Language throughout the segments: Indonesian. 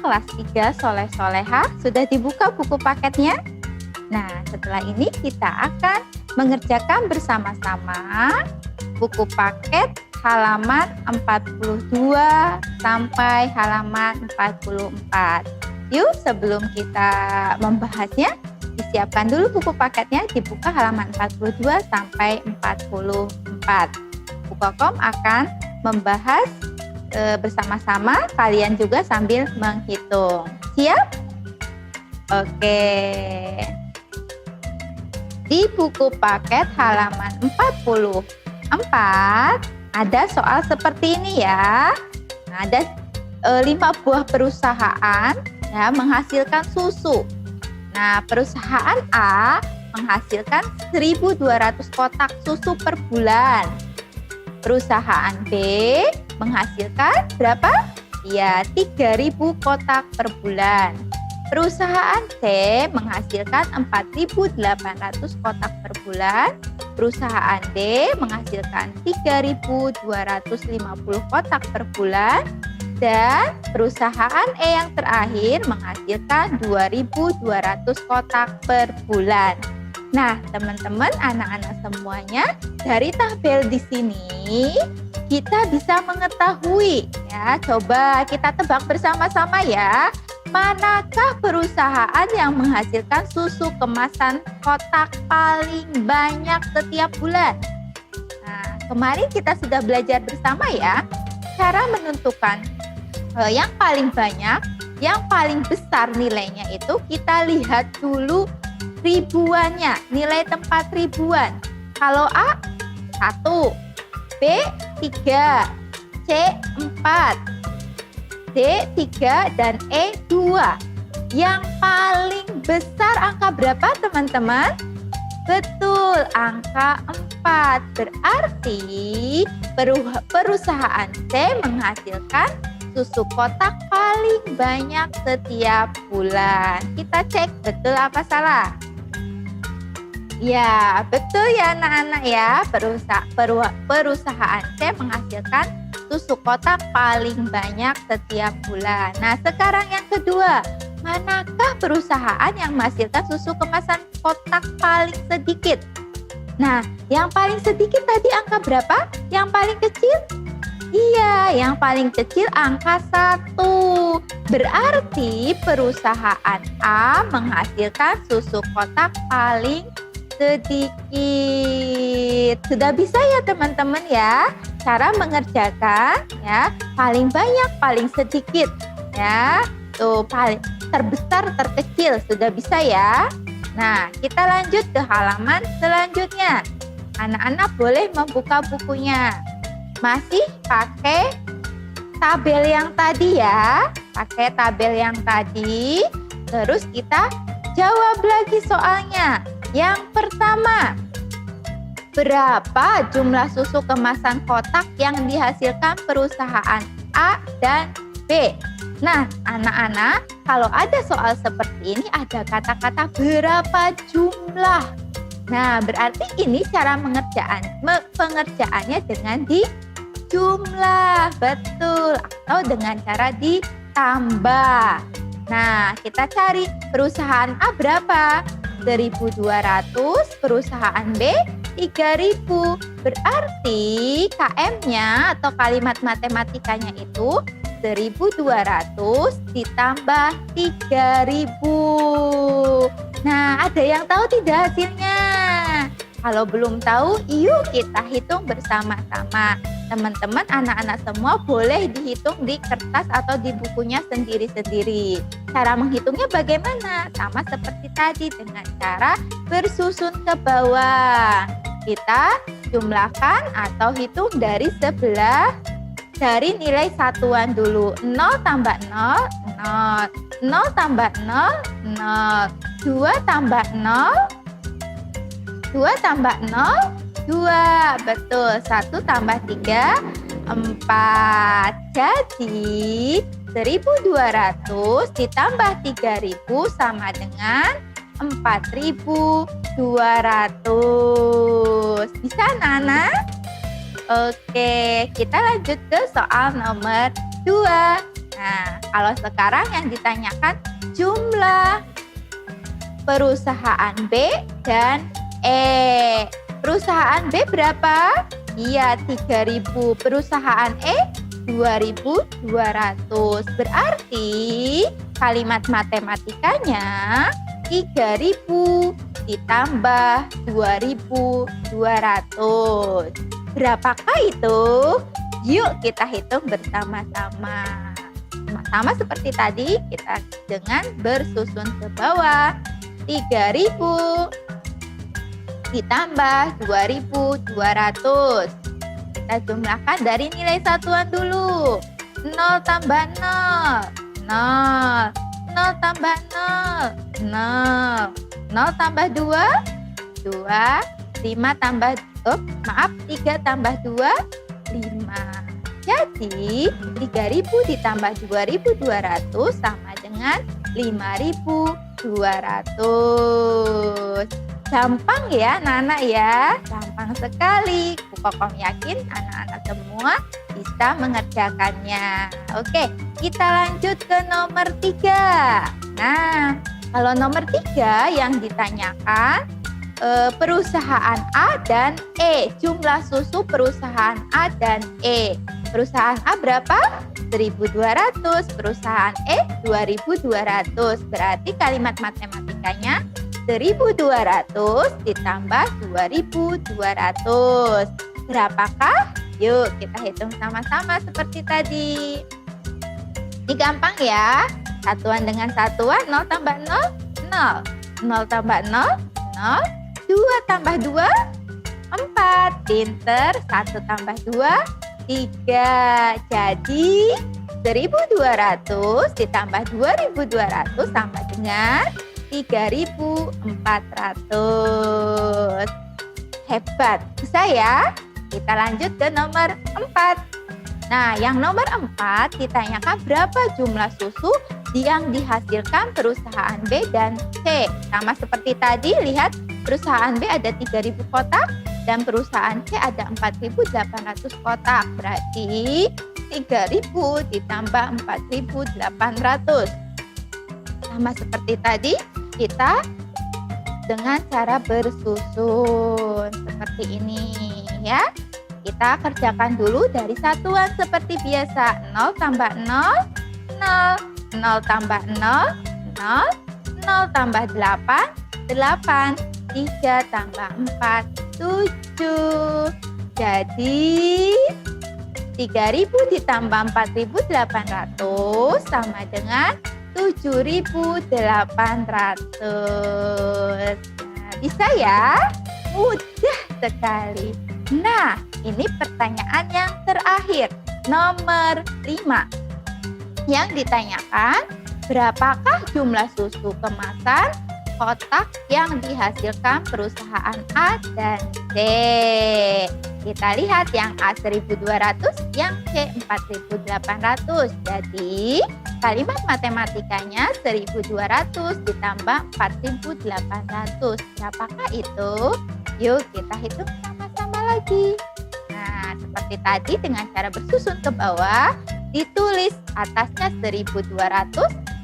kelas 3 Soleh-Soleha. Sudah dibuka buku paketnya? Nah, setelah ini kita akan mengerjakan bersama-sama buku paket halaman 42 sampai halaman 44. Yuk, sebelum kita membahasnya, disiapkan dulu buku paketnya, dibuka halaman 42 sampai 44. Bu Kokom akan membahas bersama-sama, kalian juga sambil menghitung. Siap? Oke. Di buku paket halaman 44 ada soal seperti ini ya. Nah, ada 5 buah perusahaan ya menghasilkan susu. Nah, perusahaan A menghasilkan 1.200 kotak susu per bulan. Perusahaan B menghasilkan berapa? Ya, 3.000 kotak per bulan. Perusahaan C menghasilkan 4.800 kotak per bulan. Perusahaan D menghasilkan 3.250 kotak per bulan. Dan perusahaan E yang terakhir menghasilkan 2.200 kotak per bulan. Nah, teman-teman, anak-anak semuanya, dari tabel di sini kita bisa mengetahui ya. Coba kita tebak bersama-sama ya. Manakah perusahaan yang menghasilkan susu kemasan kotak paling banyak setiap bulan? Nah, kemarin kita sudah belajar bersama ya. Cara menentukan yang paling banyak, yang paling besar nilainya itu kita lihat dulu ribuannya, nilai tempat ribuan. Kalau A 1, B 3, C 4, D 3, dan E 2. Yang paling besar angka berapa teman-teman? Betul, angka 4. Berarti perusahaan C menghasilkan susu kotak paling banyak setiap bulan. Kita cek betul apa salah? Ya, betul ya anak-anak ya. Perusahaan C menghasilkan susu kotak paling banyak setiap bulan. Nah, sekarang yang kedua. Manakah perusahaan yang menghasilkan susu kemasan kotak paling sedikit? Nah, yang paling sedikit tadi angka berapa? Yang paling kecil? Iya, yang paling kecil angka 1. Berarti perusahaan A menghasilkan susu kotak paling sedikit. Sudah bisa ya teman-teman ya, cara mengerjakan ya, paling banyak, paling sedikit ya. Tuh, paling terbesar, terkecil, sudah bisa ya. Nah, kita lanjut ke halaman selanjutnya. Anak-anak boleh membuka bukunya. Masih pakai tabel yang tadi ya. Pakai tabel yang tadi. Terus kita jawab lagi soalnya. Yang pertama, berapa jumlah susu kemasan kotak yang dihasilkan perusahaan A dan B? Nah, anak-anak, kalau ada soal seperti ini ada kata-kata berapa jumlah. Nah, berarti ini cara pengerjaannya dengan dijumlah, betul, atau dengan cara ditambah. Nah, kita cari perusahaan A berapa? 1.200, perusahaan B 3.000. Berarti KM-nya atau kalimat matematikanya itu 1.200 ditambah 3.000. Nah, ada yang tahu tidak hasilnya? Kalau belum tahu, yuk kita hitung bersama-sama. Teman-teman, anak-anak semua boleh dihitung di kertas atau di bukunya sendiri-sendiri. Cara menghitungnya bagaimana? Sama seperti tadi, dengan cara bersusun ke bawah. Kita jumlahkan atau hitung dari sebelah, dari nilai satuan dulu. 0 tambah 0, 0. 0 tambah 0, 0. 2 tambah 0, 2 tambah 0, 2. Betul, 1 tambah 3, 4. Jadi 1.200 ditambah 3.000 sama dengan 4.200. Bisa anak-anak? Oke, kita lanjut ke soal nomor 2. Nah, kalau sekarang yang ditanyakan jumlah perusahaan B dan E. Perusahaan B berapa? Iya, 3.000. Perusahaan E 2.200. Berarti kalimat matematikanya 3.000 ditambah 2.200. Berapakah itu? Yuk kita hitung bersama-sama. Sama seperti tadi, kita dengan bersusun ke bawah. 3.000 ditambah 2.200. Kita jumlahkan dari nilai satuan dulu. 0 tambah 0, 0. 0 tambah 0, 0. 0 tambah 2, 2. 5 tambah, 3 tambah 2, 5. Jadi 3.000 ditambah 2.200 sama dengan 5.200. Gampang ya anak-anak ya, gampang sekali. Bu Kokom yakin anak-anak semua bisa mengerjakannya. Oke, kita lanjut ke nomor 3. Nah, kalau nomor 3 yang ditanyakan perusahaan A dan E. Jumlah susu perusahaan A dan E. Perusahaan A berapa? 1.200. Perusahaan E 2.200. Berarti kalimat matematikanya 1.200 ditambah 2.200. Berapakah? Yuk kita hitung sama-sama seperti tadi. Ini gampang ya. Satuan dengan satuan, 0 tambah 0, 0. 0 tambah 0, 0. 2 tambah 2, 4. Pinter. 1 tambah 2, 3. Jadi 1.200 ditambah 2.200 sama dengan 3.400. Hebat. Bisa ya? Kita lanjut ke nomor 4. Nah, yang nomor 4 ditanyakan berapa jumlah susu yang dihasilkan perusahaan B dan C. Sama seperti tadi, lihat perusahaan B ada 3.000 kotak dan perusahaan C ada 4.800 kotak. Berarti 3.000 ditambah 4.800. Sama seperti tadi, kita dengan cara bersusun seperti ini ya. Kita kerjakan dulu dari satuan seperti biasa. 0 tambah 0, 0. 0 tambah 0, 0. 0 tambah 8, 8. 3 tambah 4, 7. Jadi 3.000 ditambah 4.800 sama dengan 7.800. Nah, bisa ya? Mudah sekali. Nah, ini pertanyaan yang terakhir, nomor 5. Yang ditanyakan, berapakah jumlah susu kemasan kotak yang dihasilkan perusahaan A dan C? Kita lihat yang A 1.200, yang C 4.800. Jadi, kalimat matematikanya 1.200 ditambah 4.800. Berapakah itu? Yuk kita hitung sama-sama lagi. Nah, seperti tadi dengan cara bersusun ke bawah, ditulis atasnya 1.200,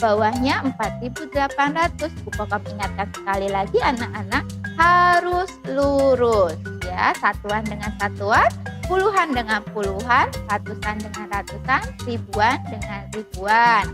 bawahnya 4.800. Bu Kokom ingatkan sekali lagi anak-anak harus lurus ya, satuan dengan satuan, puluhan dengan puluhan, ratusan dengan ratusan, ribuan dengan ribuan.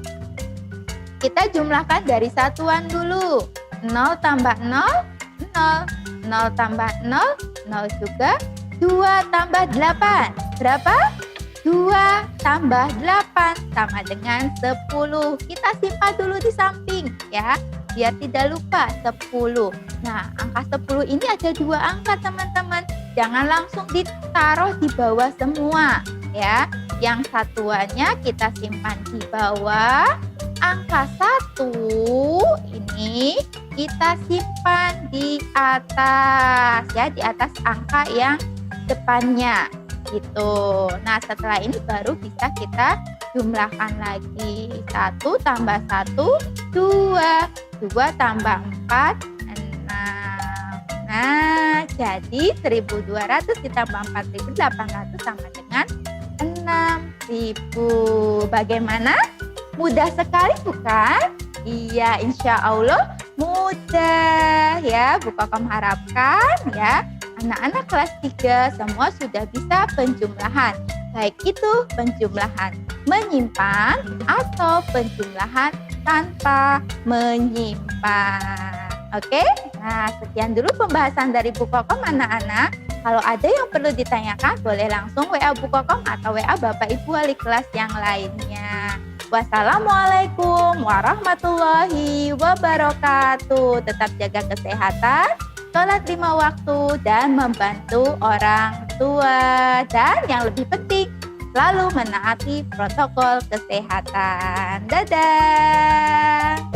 Kita jumlahkan dari satuan dulu. 0 tambah 0, 0. 0 tambah 0, 0 juga. 2 tambah 8, berapa? 2 tambah 8 sama dengan 10. Kita simpan dulu di samping ya, biar tidak lupa 10. Nah, angka 10 ini ada 2 angka teman-teman. Jangan langsung ditaruh di bawah semua ya. Yang satuannya kita simpan di bawah. Angka 1 ini kita simpan di atas ya, di atas angka yang depannya gitu. Nah, setelah ini baru bisa kita jumlahkan lagi. 1 tambah 1, 2. 2 tambah 4, 6. Nah, jadi 1.200 ditambah 4.800 sama dengan 6.000. Bagaimana? Mudah sekali bukan? Iya, insya Allah mudah ya. Bu Kokom harapkan ya anak-anak kelas 3 semua sudah bisa penjumlahan. Baik itu penjumlahan menyimpan atau penjumlahan tanpa menyimpan. Oke? Nah, sekian dulu pembahasan dari Bu Kokom anak-anak. Kalau ada yang perlu ditanyakan boleh langsung WA Bu Kokom atau WA Bapak Ibu wali kelas yang lainnya. Wassalamualaikum warahmatullahi wabarakatuh. Tetap jaga kesehatan, sholat 5 waktu, dan membantu orang tua. Dan yang lebih penting, selalu menaati protokol kesehatan. Dadah!